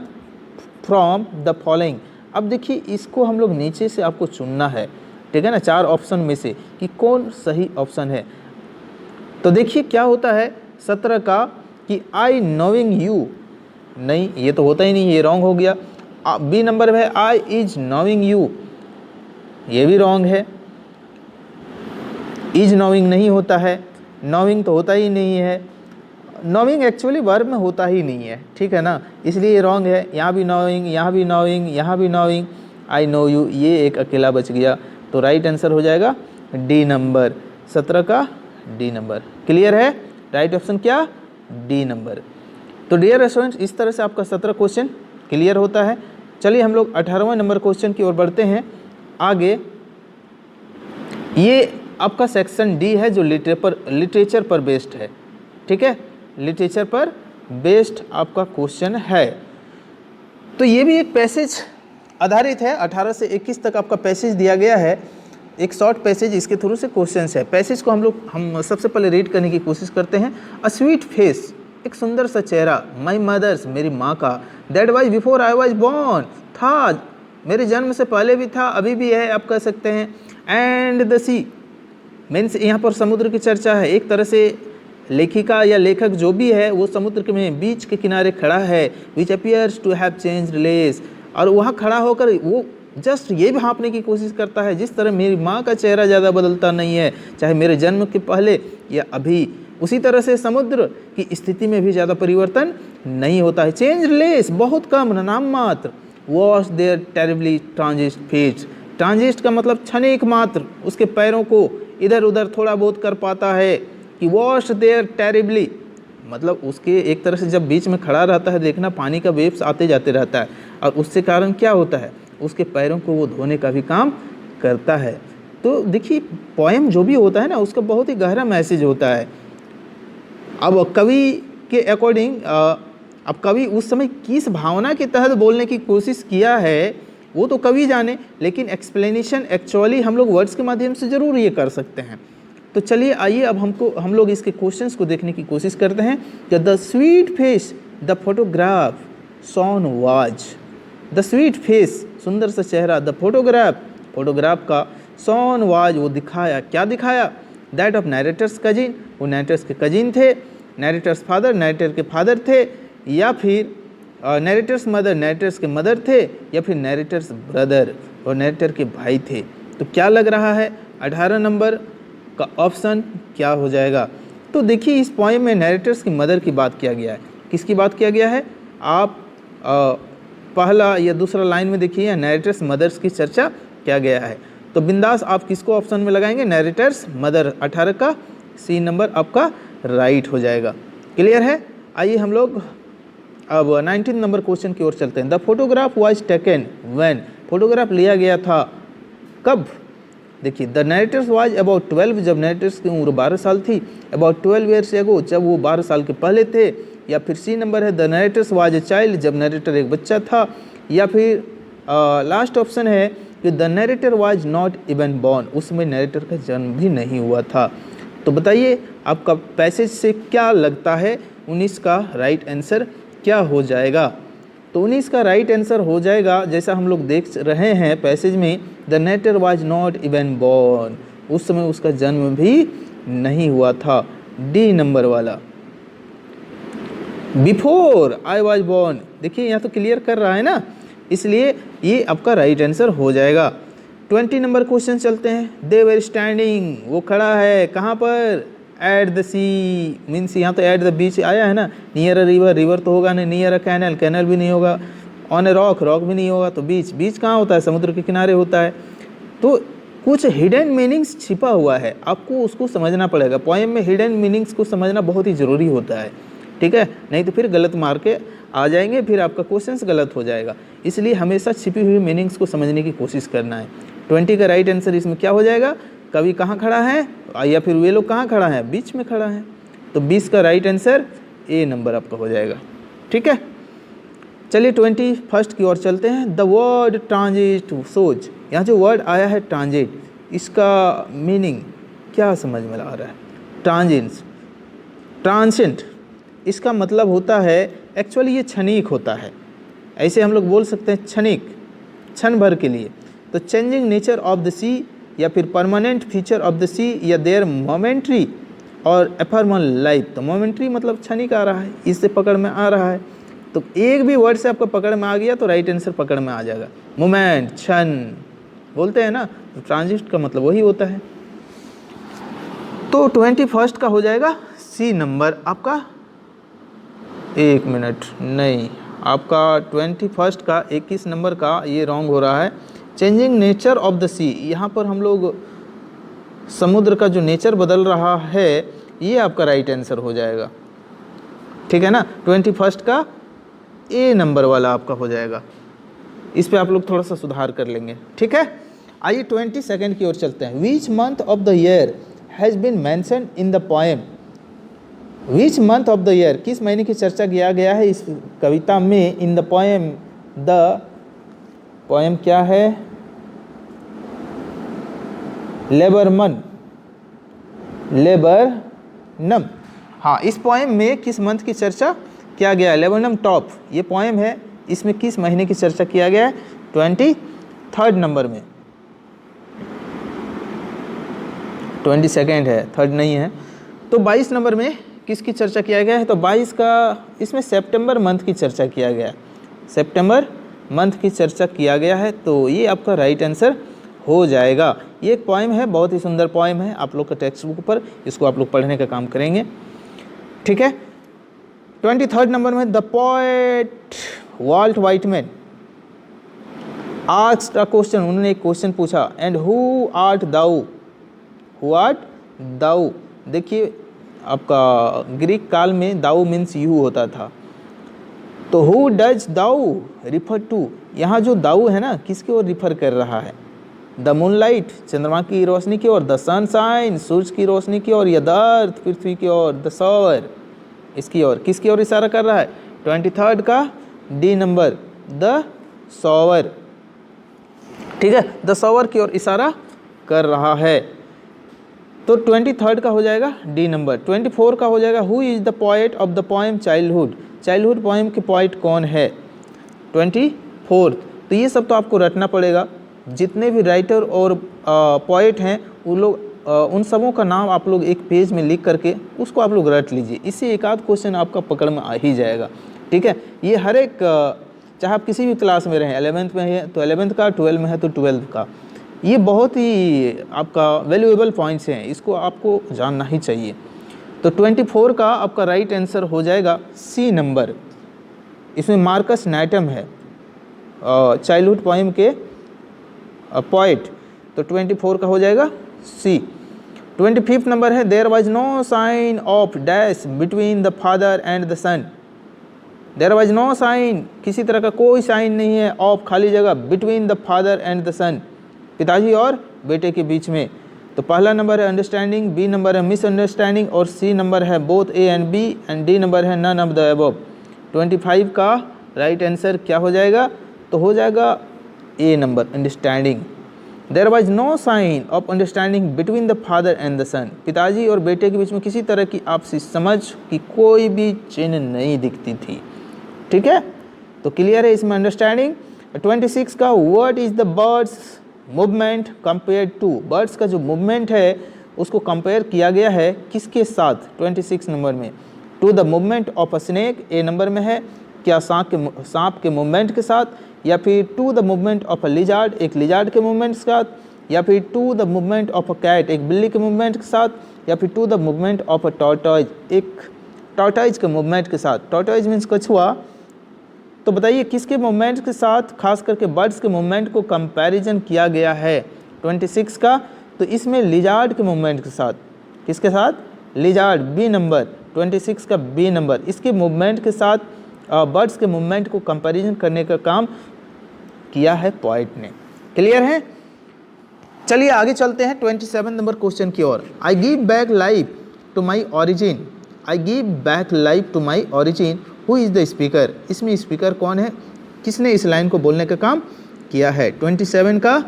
from the following. अब देखिए इसको हम लोग नीचे से आपको चुनना है। ठीक है ना, 4 ऑप्शन में से कि कौन सही ऑप्शन है। तो देखिए क्या होता है 17 का कि आई नोइंग यू, नहीं ये तो होता ही नहीं, ये रॉन्ग हो गया। बी नंबर में आई इज नोइंग यू, ये भी रॉन्ग है। इज नोइंग नहीं होता है, नोइंग तो होता ही नहीं है, नोइंग एक्चुअली वर्ब में होता ही नहीं है। ठीक है ना, इसलिए ये रॉन्ग है। यहाँ भी नोइंग, यहाँ भी नोइंग, यहाँ भी नोइंग, आई नो यू, ये एक अकेला बच गया। तो राइट आंसर हो जाएगा डी नंबर, 17 का डी नंबर। क्लियर है। राइट ऑप्शन क्या? D number. तो डियर स्टूडेंट्स, इस तरह से आपका 17 क्वेश्चन क्लियर होता है। चलिए हम लोग 18वां नंबर क्वेश्चन की ओर बढ़ते हैं आगे ये आपका सेक्शन डी है जो लिटरेचर पर बेस्ड है, ठीक है, लिटरेचर पर बेस्ड आपका क्वेश्चन है। तो ये भी एक पैसेज आधारित है, 18 से 21 तक आपका पैसेज दिया गया है, एक शॉर्ट पैसेज, इसके थ्रू से क्वेश्चंस है। पैसेज को हम सबसे पहले रीड करने की कोशिश करते हैं। अ स्वीट फेस, एक सुंदर सा चेहरा, माई मदर्स, मेरी माँ का, that was before I was born, था, मेरे जन्म से पहले भी था, अभी भी है, आप कह सकते हैं। एंड द सी मीन्स यहाँ पर समुद्र की चर्चा है। एक तरह से लेखिका या लेखक जो भी है वो समुद्र के में बीच के किनारे खड़ा है, which appears to have changed less, और वहाँ खड़ा होकर वो जस्ट ये भांपने की कोशिश करता है जिस तरह मेरी माँ का चेहरा ज़्यादा बदलता नहीं है, चाहे मेरे जन्म के पहले या अभी, उसी तरह से समुद्र की स्थिति में भी ज़्यादा परिवर्तन नहीं होता है। चेंज लेस, बहुत कम, नाम मात्र। वॉश देयर टेरिबली ट्रांजिस्ट फीट, ट्रांजिस्ट का मतलब क्षणिक मात्र, उसके पैरों को इधर उधर थोड़ा बहुत कर पाता है। कि वॉश देयर टेरिबली मतलब उसके एक तरह से जब बीच में खड़ा रहता है, देखना पानी का वेव्स आते जाते रहता है, और उससे कारण क्या होता है, उसके पैरों को वो धोने का भी काम करता है। तो देखिए पोएम जो भी होता है ना, उसका बहुत ही गहरा मैसेज होता है। अब कवि के अकॉर्डिंग अब कवि उस समय किस भावना के तहत बोलने की कोशिश किया है वो तो कवि जाने, लेकिन एक्सप्लेनेशन एक्चुअली हम लोग वर्ड्स के माध्यम से ज़रूर ये कर सकते हैं। तो चलिए आइए अब हम लोग इसके क्वेश्चंस को देखने की कोशिश करते हैं। The sweet face the photograph shown was, the sweet face सुंदर सा चेहरा, द फोटोग्राफ का सॉन वाज वो दिखाया, क्या दिखाया, दैट ऑफ नैरेटर्स कजिन, वो नैरेटर्स के कजिन थे, नैरेटर्स फादर नैरेटर के फादर थे, या फिर नैरेटर्स मदर नैरेटर्स के मदर थे, या फिर नैरेटर्स ब्रदर और नैरेटर के भाई थे। तो क्या लग रहा है 18 नंबर का ऑप्शन क्या हो जाएगा। तो देखिए इस पोएम में नैरेटर्स की मदर की बात किया गया है। किसकी बात किया गया है, आप पहला या दूसरा लाइन में देखिए, नैरेटर्स मदर्स की चर्चा किया गया है। तो बिंदास आप किसको ऑप्शन में लगाएंगे, नैरेटर्स मदर, 18 का सी नंबर आपका राइट हो जाएगा। क्लियर है। आइए हम लोग अब 19 नंबर क्वेश्चन की ओर चलते हैं। The photograph was taken when, photograph लिया गया था कब। देखिए द नैरेटर्स वाज अबाउट 12, जब नैरेटर्स की उम्र 12 साल थी, अबाउट 12 ईयर्स एगो, जब वो 12 साल के पहले थे, या फिर सी नंबर है द नैरेटर्स वाज ए चाइल्ड, जब नैरेटर एक बच्चा था, या फिर लास्ट ऑप्शन है कि the narrator was not even born, उसमें नैरेटर का जन्म भी नहीं हुआ था। तो बताइए आपका पैसेज से क्या लगता है 19 का राइट आंसर क्या हो जाएगा। तो 19 का राइट आंसर हो जाएगा, जैसा हम लोग देख रहे हैं पैसेज में, the narrator was not even born, उस समय उसका जन्म भी नहीं हुआ था, डी नंबर वाला। बिफोर आई वाज बॉर्न, देखिए यहाँ तो क्लियर कर रहा है ना, इसलिए ये आपका राइट आंसर हो जाएगा। 20 नंबर क्वेश्चन चलते हैं। दे वर स्टैंडिंग, वो खड़ा है कहाँ पर, एट द सी, मीन्स यहाँ तो एट द बीच आया है ना, नियर अ रिवर, रिवर तो होगा नहीं, नियर अ कैनल, कैनल भी नहीं होगा, ऑन ए रॉक, रॉक भी नहीं होगा, तो बीच, बीच कहाँ होता है, समुद्र के किनारे होता है। तो कुछ हिडन मीनिंग्स छिपा हुआ है, आपको उसको समझना पड़ेगा। पोएम में हिडन मीनिंग्स को समझना बहुत ही ज़रूरी होता है, ठीक है, नहीं तो फिर गलत मार के आ जाएंगे, फिर आपका क्वेश्चंस गलत हो जाएगा। इसलिए हमेशा छिपी हुई मीनिंग्स को समझने की कोशिश करना है। 20 का राइट आंसर इसमें क्या हो जाएगा, कवि कहाँ खड़ा है या फिर वे लोग कहाँ खड़ा है, बीच में खड़ा है। तो 20 का राइट आंसर ए नंबर आपका हो जाएगा, ठीक है। चलिए 21 की ओर चलते हैं। द वर्ड ट्रांजिट सोच, यहाँ जो वर्ड आया है ट्रांजिट, इसका मीनिंग क्या समझ में आ रहा है, ट्रांजेंस, ट्रांसेंट, इसका मतलब होता है एक्चुअली ये क्षणिक होता है, ऐसे हम लोग बोल सकते हैं क्षणिक, क्षण भर के लिए। तो चेंजिंग नेचर ऑफ द सी, या फिर परमानेंट फीचर ऑफ द सी, या देयर मोमेंट्री और एफर्मल लाइफ। तो मोमेंट्री मतलब क्षणिक आ रहा है, इससे पकड़ में आ रहा है। तो एक भी वर्ड से आपका पकड़ में आ गया तो राइट आंसर पकड़ में आ जाएगा। मोमेंट, क्षण बोलते हैं ना, तो ट्रांजिट का मतलब वही होता है। तो 21 का हो जाएगा सी नंबर आपका, एक मिनट नहीं, आपका 21 का 21 नंबर का ये रॉन्ग हो रहा है। चेंजिंग नेचर ऑफ द सी, यहाँ पर हम लोग समुद्र का जो नेचर बदल रहा है, ये आपका राइट आंसर हो जाएगा, ठीक है ना। 21 का ए नंबर वाला आपका हो जाएगा, इस पे आप लोग थोड़ा सा सुधार कर लेंगे, ठीक है। आइए 22 की ओर चलते हैं। Which month of the year has been mentioned in the poem. Which month of the year, किस महीने की चर्चा किया गया है इस कविता में। In the poem, the poem क्या है, लेबरमन, लेबरनम। हाँ, इस पोएम में किस मंथ की चर्चा किया गया है, लेबरनम टॉप ये पोएम है, इसमें किस महीने की चर्चा किया गया है, 23 नंबर में। 22 है, थर्ड नहीं है। तो 22 नंबर में किसकी चर्चा किया गया है, तो 22 का इसमें सितंबर मंथ की चर्चा किया गया है, सितंबर मंथ की चर्चा किया गया है। तो ये आपका राइट आंसर हो जाएगा। ये एक पोएम है, बहुत ही सुंदर पोएम है, आप लोग का टेक्स्ट बुक पर इसको आप लोग पढ़ने का काम करेंगे, ठीक है। 23 नंबर में the poet Walt Whitman asked a question, उन्होंने एक क्वेश्चन पूछा, and who art thou, who art thou. देखिए आपका ग्रीक काल में दाउ मीन्स यू होता था, तो who does thou refer to, यहाँ जो दाउ है ना किसकी ओर रिफर कर रहा है, द मूनलाइट चंद्रमा की रोशनी की ओर, द सनशाइन सूरज की रोशनी की ओर, या द अर्थ पृथ्वी की ओर, द सॉवर इसकी ओर, किसकी ओर इशारा कर रहा है, 23 का डी नंबर, द सॉवर, ठीक है, द सॉवर की ओर इशारा कर रहा है। तो 23 का हो जाएगा डी नंबर। 24 का हो जाएगा who is the poet of the poem childhood, childhood poem के पोएट कौन है, 24। तो ये सब तो आपको रटना पड़ेगा, जितने भी राइटर और पोएट हैं वो लोग उन सबों का नाम आप लोग एक पेज में लिख करके उसको आप लोग रट लीजिए, इससे एक आध क्वेश्चन आपका पकड़ में आ ही जाएगा, ठीक है। ये हर एक चाहे आप किसी भी क्लास में रहें, 11th में है तो 11th का, 12 में है तो 12th का, ये बहुत ही आपका वैल्यूएबल पॉइंट्स हैं, इसको आपको जानना ही चाहिए। तो 24 का आपका राइट आंसर हो जाएगा सी नंबर, इसमें मार्कस नैटम है चाइल्डहुड पोएम के पोएट, तो 24 का हो जाएगा सी। 25 नंबर है there was no sign of dash between the father and the son, there was no sign, किसी तरह का कोई साइन नहीं है, ऑफ खाली जगह, between the father and the son, पिताजी और बेटे के बीच में। तो पहला नंबर है अंडरस्टैंडिंग, बी नंबर है मिसअंडरस्टैंडिंग, और सी नंबर है both A and B, and D number है नन ऑफ द अबव। 25 का राइट आंसर क्या हो जाएगा, तो हो जाएगा A number, understanding. There was no sign of understanding between the father and the son, पिताजी और बेटे के बीच में किसी तरह की आपसी समझ की कोई भी चिन्ह नहीं दिखती थी, ठीक है। तो क्लियर है इसमें अंडरस्टैंडिंग। 26 का what is the birds movement compare to, birds का जो मूवमेंट है उसको कंपेयर किया गया है किसके साथ, 26 नंबर में, to the movement of a snake, A number में है, क्या सांप के मूवमेंट के साथ, या फिर to the movement of a lizard, एक लिजार्ड के मूवमेंट के साथ, या फिर to the movement of a cat, एक बिल्ली के मूवमेंट के साथ, या फिर to the movement of a tortoise, एक टॉर्टॉइज के मूवमेंट के साथ। टॉर्टॉइज मीन्स कछुआ। तो बताइए किसके मूवमेंट के साथ, खास करके बर्ड्स के मूवमेंट को कंपैरिजन किया गया है 26 का, तो इसमें लिजार्ड के मूवमेंट के साथ, किसके साथ, लिजार्ड, बी नंबर, 26 का बी नंबर, इसके मूवमेंट के साथ बर्ड्स के मूवमेंट को कंपैरिजन करने का काम किया है पोएट ने। क्लियर है। चलिए आगे चलते हैं 27 नंबर क्वेश्चन की ओर। I give back life to my origin, I give back life to my origin, who is the speaker, इसमें स्पीकर कौन है, किसने इस लाइन को बोलने का काम किया है 27 का।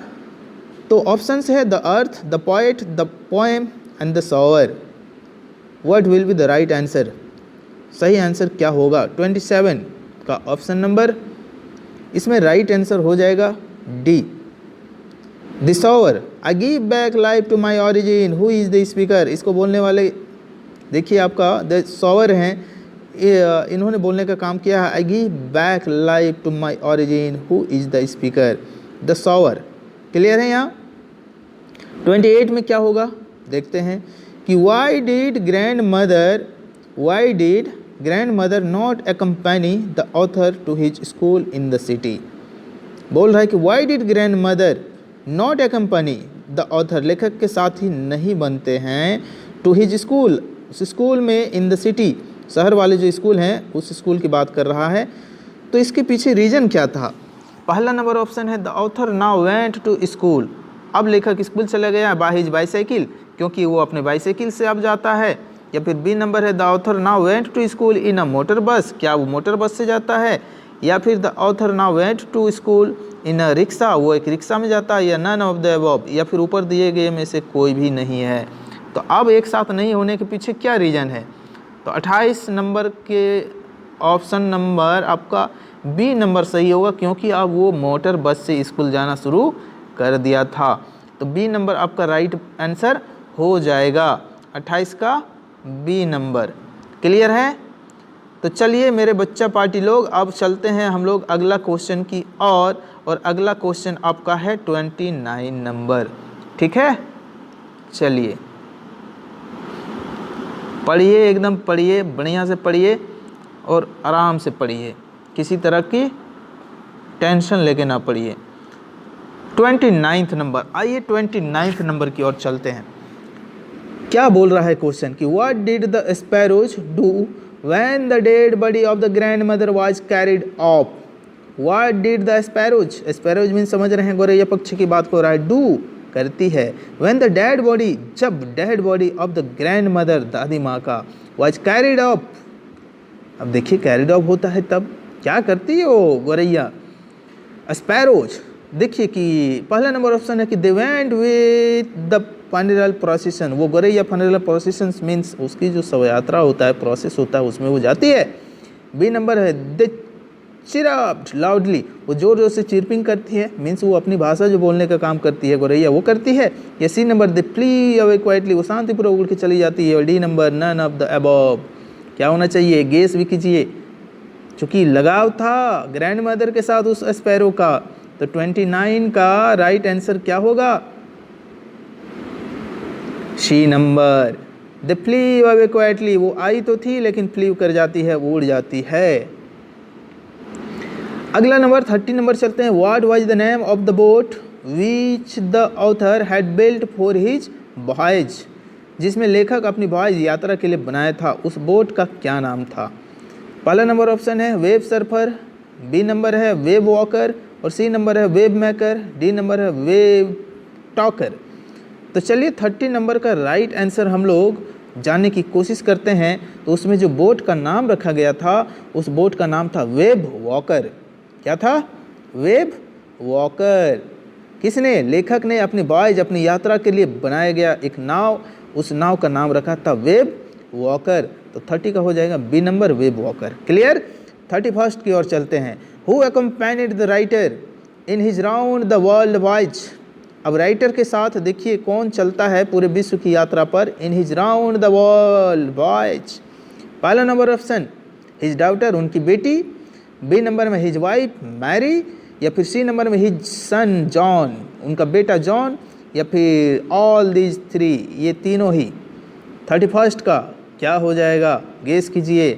तो ऑप्शंस है the earth, the poet, the poem and the sower. What will be the right answer, सही आंसर क्या होगा 27 का ऑप्शन नंबर, इसमें राइट आंसर हो जाएगा D, the sower. I give back life to my origin, who is the speaker, इसको बोलने वाले देखिए आपका द सॉवर हैं, इन्होंने बोलने का काम किया है। I give back life to my origin, who is the speaker, the sower. Clear है यहाँ। 28 में क्या होगा देखते हैं कि why did grand mother not accompany the author to his school in the city. बोल रहा है कि why did grand mother not accompany the author, लेखक के साथ ही नहीं बनते हैं, टू हिज स्कूल, उस स्कूल में, इन द सिटी, शहर वाले जो स्कूल हैं उस स्कूल की बात कर रहा है। तो इसके पीछे रीज़न क्या था, पहला नंबर ऑप्शन है the author now went to school, अब लेखक स्कूल चला गया बाय हिज बाईसाइकिल, क्योंकि वो अपने बाईसाइकिल से अब जाता है। या फिर बी नंबर है the author now went to school in a motor bus, क्या वो मोटर बस से जाता है। या फिर the author now went to school in a rickshaw, वो एक रिक्शा में जाता है। या नन ऑफ द अबव, या फिर ऊपर दिए गए में से कोई भी नहीं है। तो अब एक साथ नहीं होने के पीछे क्या रीज़न है। तो 28 नंबर के ऑप्शन नंबर आपका बी नंबर सही होगा, क्योंकि अब वो मोटर बस से स्कूल जाना शुरू कर दिया था। तो बी नंबर आपका राइट आंसर हो जाएगा, 28 का बी नंबर। क्लियर है। तो चलिए मेरे बच्चा पार्टी लोग, अब चलते हैं हम लोग अगला क्वेश्चन की और अगला क्वेश्चन आपका है 29 नंबर। ठीक है, चलिए पढ़िए, एकदम पढ़िए, बढ़िया से पढ़िए और आराम से पढ़िए, किसी तरह की टेंशन लेके ना पढ़िए। 29 नंबर, आइए 29 नंबर की ओर चलते हैं। क्या बोल रहा है क्वेश्चन कि what did the sparrows do when the dead body of the grandmother was carried of. What did the sparrows, sparrows mean समझ रहे हैं गोरैया पक्षी की बात को रहा है, डू करती है, व्हेन द डेड बॉडी, जब dead body of the grandmother दादी माँ का, वाज कैरिड ऑफ। अब देखिए कैरिड ऑफ होता है तब क्या करती है वो गोरैया स्पैरोज। देखिए कि पहला नंबर ऑप्शन है कि they went with the funeral procession, वो गोरैया फनरल प्रोसेशन मीन्स उसकी जो शव यात्रा होता है, प्रोसेस होता है, उसमें वो जाती है। बी नंबर है दे चिरप्ड लाउडली, वो जोर जोर से चिरपिंग करती है, मीन्स वो अपनी भाषा जो बोलने का काम करती है गोरैया वो करती है। या C number they flee away quietly, वो शांतिपूर्वक उड़ के चली जाती है। और D number none of the above, क्या होना चाहिए, गेस भी कीजिए, चूँकि लगाव था ग्रैंड मदर के साथ उस स्पैरो का। तो 29 का राइट आंसर क्या होगा, C number the flee away quietly, वो आई तो थी लेकिन फ्ली कर जाती है, वो उड़ जाती है। अगला नंबर 30 नंबर चलते हैं। What was the name of the boat which the author had built for his voyage, जिसमें लेखक अपनी वॉयज यात्रा के लिए बनाया था, उस बोट का क्या नाम था। पहला नंबर ऑप्शन है वेब सर्फर, बी नंबर है वेब वॉकर और सी नंबर है वेब मेकर, डी नंबर है वेब टॉकर। तो चलिए 30 नंबर का राइट आंसर हम लोग जानने की कोशिश करते हैं। तो उसमें जो बोट का नाम रखा गया था, उस बोट का नाम था वेब वॉकर। क्या था, वेब वॉकर। किसने, लेखक ने अपनी वॉयज, अपनी यात्रा के लिए बनाया गया एक नाव, उस नाव का नाम रखा था वेब वॉकर। तो 30 का हो जाएगा B number web walker. Clear. 31 की ओर चलते हैं। Who accompanied the writer in his round the world voyage. अब राइटर के साथ देखिए कौन चलता है पूरे विश्व की यात्रा पर, इन his round the world voyage. पहला नंबर ऑप्शन हिज डॉटर, उनकी बेटी, बी नंबर में हिज वाइफ मैरी, या फिर सी नंबर में हिज सन जॉन, उनका बेटा जॉन, या फिर ऑल दीज थ्री, ये तीनों ही। 31 का क्या हो जाएगा, गेस कीजिए।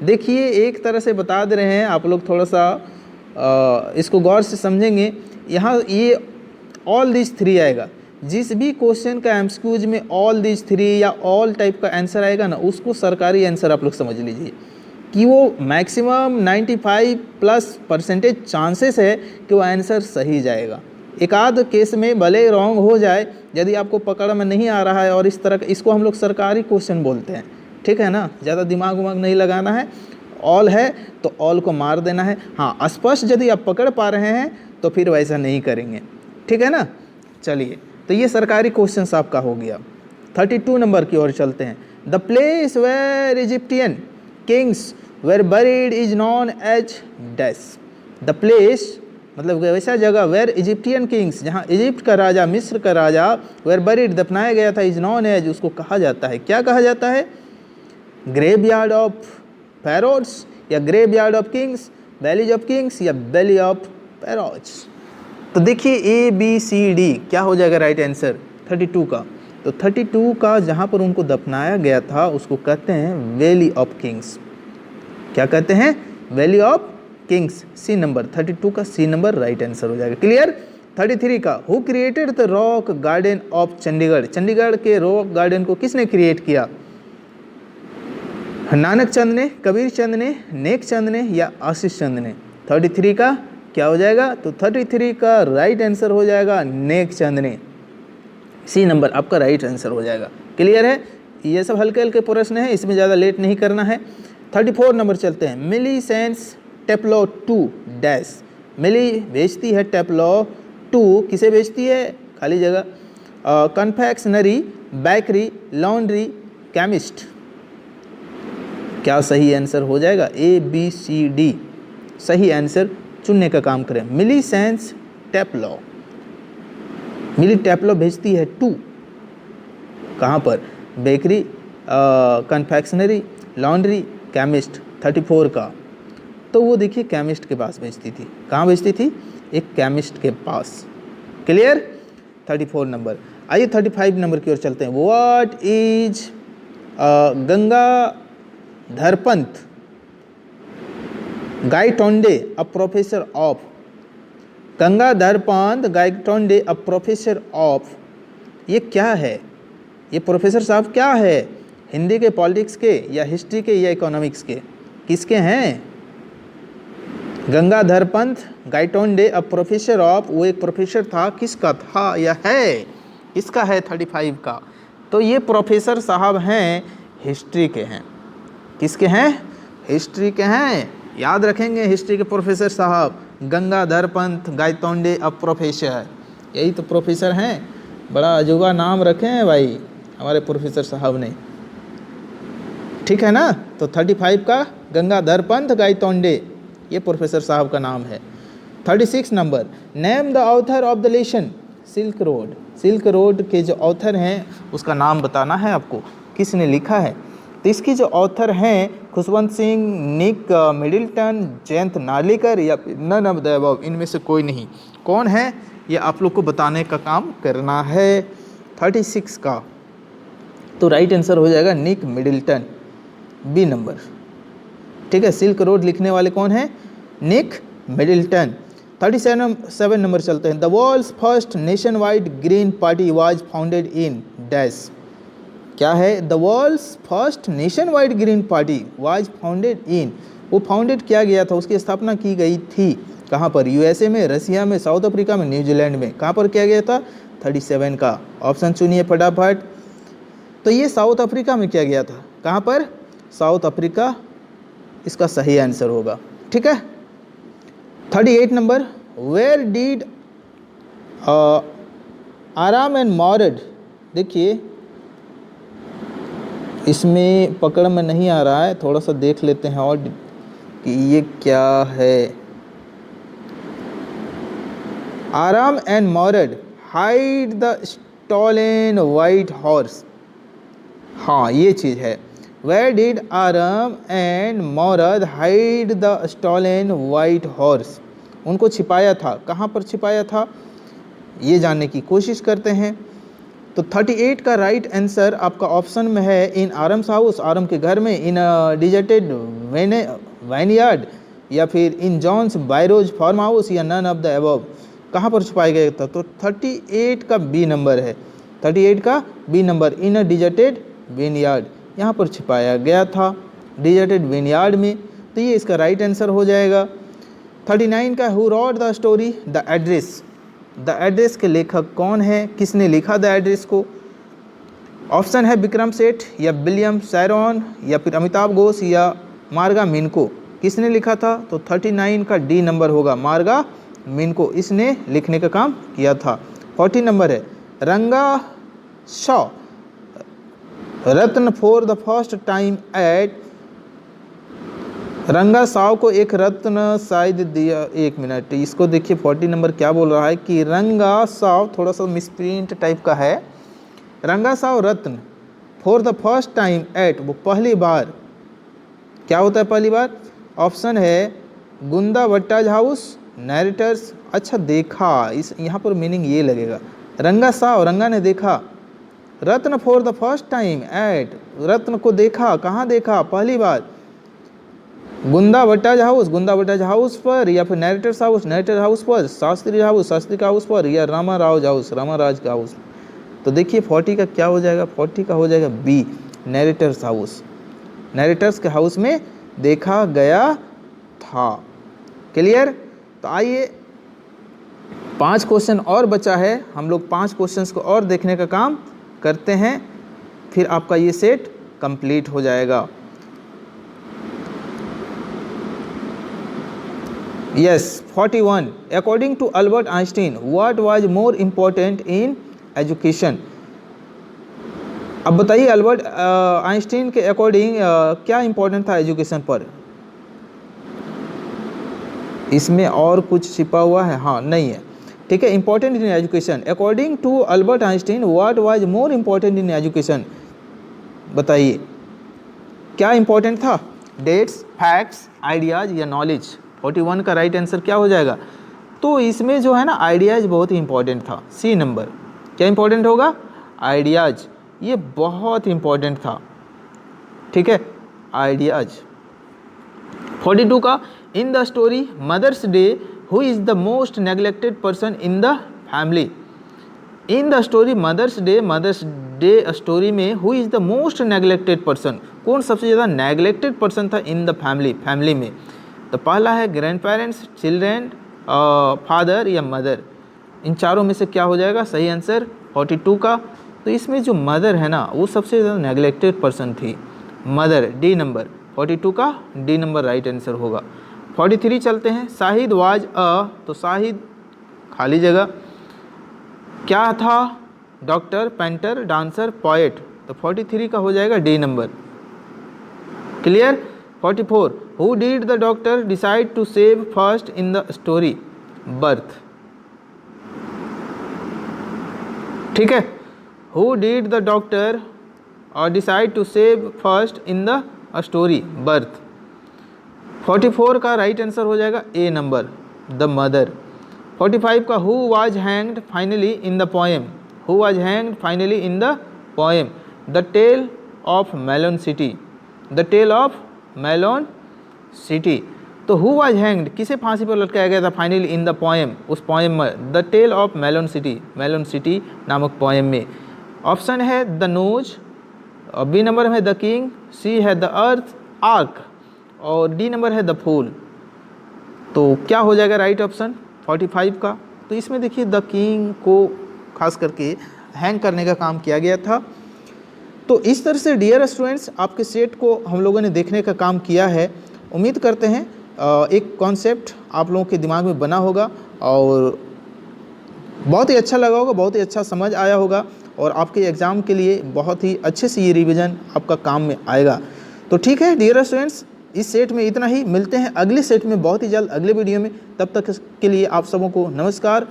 देखिए एक तरह से बता दे रहे हैं आप लोग, थोड़ा सा इसको गौर से समझेंगे। यहाँ ये ऑल दीज थ्री आएगा, जिस भी क्वेश्चन का एमसीक्यूज में ऑल दीज थ्री या ऑल टाइप का आंसर आएगा ना, उसको सरकारी आंसर आप लोग समझ लीजिए कि वो मैक्सिमम 95+% चांसेस है कि वो आंसर सही जाएगा। एक आध केस में भले रॉन्ग हो जाए, यदि आपको पकड़ में नहीं आ रहा है, और इस तरह का, इसको हम लोग सरकारी क्वेश्चन बोलते हैं, ठीक है ना। ज़्यादा दिमाग उमाग नहीं लगाना है, ऑल है तो ऑल को मार देना है। हाँ, स्पष्ट यदि आप पकड़ पा रहे हैं तो फिर वैसा नहीं करेंगे, ठीक है ना। चलिए, तो ये सरकारी क्वेश्चन आपका हो गया। 32 नंबर की ओर चलते हैं। The place where Egyptian kings were buried is known as dash. The place मतलब वैसा जगह, वेयर इजिप्टियन किंग्स, जहाँ इजिप्ट का राजा, मिस्र का राजा, वेर बरीड दफनाया गया था, इज नॉन एज, उसको कहा जाता है, क्या कहा जाता है, ग्रेवयार्ड ऑफ pharaohs या graveyard of Kings, valleys of Kings या वैली ऑफ pharaohs। तो देखिए ए बी सी डी क्या हो जाएगा राइट आंसर 32 का। तो 32 का जहाँ पर उनको दफनाया गया था उसको कहते हैं वैली ऑफ किंग्स। क्या कहते हैं, valley of kings. C number 32 का सी नंबर राइट आंसर हो जाएगा। क्लियर। 33 का who created the rock garden of Chandigarh. Chandigarh के रॉक गार्डन को किसने क्रिएट किया, नानक चंद ने, कबीर चंद ने, नेक चंद ने या आशीष चंद ने। 33 का क्या हो जाएगा, तो 33 का राइट आंसर हो जाएगा नेक चंद ने। सी नंबर आपका राइट आंसर हो जाएगा। क्लियर है? ये सब हल्के हल्के प्रश्न हैं, इसमें ज़्यादा लेट नहीं करना है। 34 नंबर चलते हैं। मिली सेंस टेप्लो टू डैश। मिली बेचती है टेप्लो टू, किसे बेचती है? खाली जगह। Confectionery, bakery, laundry, chemist. क्या सही आंसर हो जाएगा? ए बी सी डी सही आंसर चुनने का काम करें। मिली सेंस टेप्लो, मिली टेप्लो भेजती है टू, कहाँ पर? Bakery, confectionery, laundry, chemist. 34 का तो वो देखिए केमिस्ट के पास भेजती थी। कहाँ भेजती थी? एक केमिस्ट के पास। क्लियर? 34 नंबर। आइए 35 नंबर की ओर चलते हैं। What is Gangadhar Pant Gaitonde a professor of. Gangadhar Pant Gaitonde a professor of, ये क्या है? ये प्रोफेसर साहब क्या है? हिंदी के, पॉलिटिक्स के, या हिस्ट्री के, या इकोनॉमिक्स के? किसके हैं? Gangadhar Pant Gaitonde a professor of, वो एक प्रोफेसर था, किसका था या है? किसका है 35 का? तो ये प्रोफेसर साहब हैं, हिस्ट्री के हैं। किसके हैं? हिस्ट्री के हैं। याद रखेंगे हिस्ट्री के प्रोफेसर साहब, गंगाधर पंत गायटोंडे अ प्रोफेसर, यही तो प्रोफेसर हैं। बड़ा अजूबा नाम रखे हैं भाई हमारे प्रोफेसर साहब ने। ठीक है ना? तो 35 का गंगाधर पंत गायटोंडे, ये प्रोफेसर साहब का नाम है। 36 number. Name the author of the lesson silk road. Silk road के जो ऑथर हैं उसका नाम बताना है आपको, किसने लिखा है। तो इसकी जो ऑथर हैं खुशवंत सिंह, निक मिडिल्टन, जयंत नार्लिकर, या नन ऑफ द अबव, इनमें से कोई नहीं। कौन है ये आप लोग को बताने का काम करना है। 36 का तो राइट आंसर हो जाएगा निक मिडिल्टन, बी नंबर। ठीक है, सिल्क रोड लिखने वाले कौन हैं? Nick Middleton. 37 नंबर चलते हैं। The world's first nationwide green party was founded in dash. क्या है? The world's first nationwide green party was founded in, वो फाउंडेड किया गया था, उसकी स्थापना की गई थी। कहाँ पर? यूएसए में, रसिया में, साउथ अफ्रीका में, न्यूजीलैंड में। कहाँ पर किया गया था? 37 का ऑप्शन चुनिए फटाफट। तो ये साउथ अफ्रीका में किया गया था। कहाँ पर? साउथ अफ्रीका इसका सही आंसर होगा। ठीक है। 38 number. Where did Aram and मॉरड, देखिए इसमें पकड़ में नहीं आ रहा है, थोड़ा सा देख लेते हैं और कि ये क्या है। Aram and Mourad hide the stolen white horse, हाँ ये चीज़ है। Where did Aram and Mourad hide the stolen white horse, उनको छिपाया था। कहाँ पर छिपाया था ये जानने की कोशिश करते हैं। तो 38 का राइट आंसर आपका ऑप्शन में है इन आरम्स हाउस, आरम के घर में, इन डिजर्टेड वाइनयार्ड, या फिर इन जॉन्स बायरोज फार्म हाउस, या नन ऑफ द अबव। कहाँ पर छुपाया गया था? तो 38 का बी नंबर है। 38 का बी नंबर, इन डिजर्टेड विनयार्ड, यहाँ पर छिपाया गया था डिजर्टेड विनयार्ड में। तो ये इसका राइट आंसर हो जाएगा। 39 का who rot the story the address, the address के लेखक कौन है? किसने लिखा द एड्रेस को? ऑप्शन है विक्रम सेठ, या विलियम सैरॉन, या फिर अमिताभ घोष, या मार्गा मिनको। किसने लिखा था? तो 39 का डी नंबर होगा, मार्गा मिनको, इसने लिखने का काम किया था। 40 नंबर है। Ranga saw Ratna for the first time at, Ranga saw को एक रत्न शायद दिया। एक मिनट, इसको देखिए 40 नंबर क्या बोल रहा है कि रंगा साव, थोड़ा सा मिसप्रिंट टाइप का है। Ranga saw Ratna for the first time at, वो पहली बार, क्या होता है पहली बार? ऑप्शन है गुंदा वट्टाज हाउस, नैरेटर्स। अच्छा देखा, इस यहाँ पर मीनिंग ये लगेगा, रंगा साव, रंगा ने देखा, Ratna for the first time at, Ratna को देखा, कहाँ देखा? पहली बार गुंदा वट्टाज हाउस, गुंदा वट्टाज हाउस पर, या फिर नैरेटर्स हाउस, नैरेटर हाउस पर, शास्त्री हाउस, शास्त्री का हाउस पर, या रामाराज हाउस, रामाराज का हाउस। तो देखिए 40 का क्या हो जाएगा? 40 का हो जाएगा बी, नैरेटर्स हाउस, नैरेटर्स के हाउस में देखा गया था। क्लियर? तो आइए 5 क्वेश्चन और बचा है, हम लोग 5 क्वेश्चंस को और देखने का काम करते हैं, फिर आपका ये सेट कंप्लीट हो जाएगा। Yes 41 according to Albert Einstein what was more important in education. अब बताइए अल्बर्ट आइंस्टीन के अकॉर्डिंग क्या इम्पोर्टेंट था एजुकेशन पर। इसमें और कुछ छिपा हुआ है? हाँ नहीं है, ठीक है। Important in education according to Albert Einstein what was more important in education. बताइए क्या इंपॉर्टेंट था? डेट्स, फैक्ट्स, आइडियाज या नॉलेज। 41 का राइट आंसर क्या हो जाएगा? तो इसमें जो है ना आइडियाज बहुत ही इंपॉर्टेंट था। सी नंबर क्या इंपॉर्टेंट होगा? आइडियाज, ये बहुत इंपॉर्टेंट था, ठीक है, आइडियाज। 42 का in the story Mother's Day who is the most neglected person in the family. In the story Mother's Day story में who is the most neglected person, कौन सबसे ज़्यादा नेग्लेक्टेड पर्सन था इन द फैमिली में? तो पहला है ग्रैंड पेरेंट्स, चिल्ड्रेन, फादर या मदर। इन चारों में से क्या हो जाएगा सही आंसर 42 का? तो इसमें जो मदर है ना वो सबसे ज़्यादा नेग्लेक्टेड पर्सन थी, मदर, डी नंबर। 42 का डी नंबर राइट आंसर होगा। 43 चलते हैं। शाहिद वाज तो शाहिद खाली जगह क्या था? Doctor, painter, dancer, poet. तो 43 का हो जाएगा D number. Clear? 44 who did the doctor decide to save first in the story? Birth, ठीक है। हु डिड द डॉक्टर और decide to save first in the story? Birth. 44 का राइट आंसर हो जाएगा ए नंबर, द मदर। 45 का who was hanged finally in the poem? Who was hanged finally in the poem? The tale of melon city, the tale of melon city. तो हु वाज हैंग्ड, किसे फांसी पर लटकाया गया था फाइनली इन द पोएम? उस पोएम में the tale of melon city नामक पोएम में। ऑप्शन है द नोज, बी नंबर है द किंग, सी है द अर्थ आर्क और डी नंबर है द फूल। तो क्या हो जाएगा राइट ऑप्शन 45 का? तो इसमें देखिए द किंग को खास करके हैंग करने का काम किया गया था। तो इस तरह से डियर स्टूडेंट्स आपके सेट को हम लोगों ने देखने का काम किया है। उम्मीद करते हैं एक कॉन्सेप्ट आप लोगों के दिमाग में बना होगा और बहुत ही अच्छा लगा होगा, बहुत ही अच्छा समझ आया होगा और आपके एग्ज़ाम के लिए बहुत ही अच्छे से ये रिवीजन आपका काम में आएगा। तो ठीक है डियर स्टूडेंट्स, इस सेट में इतना ही। मिलते हैं अगले सेट में बहुत ही जल्द अगले वीडियो में। तब तक के लिए आप सबों को नमस्कार।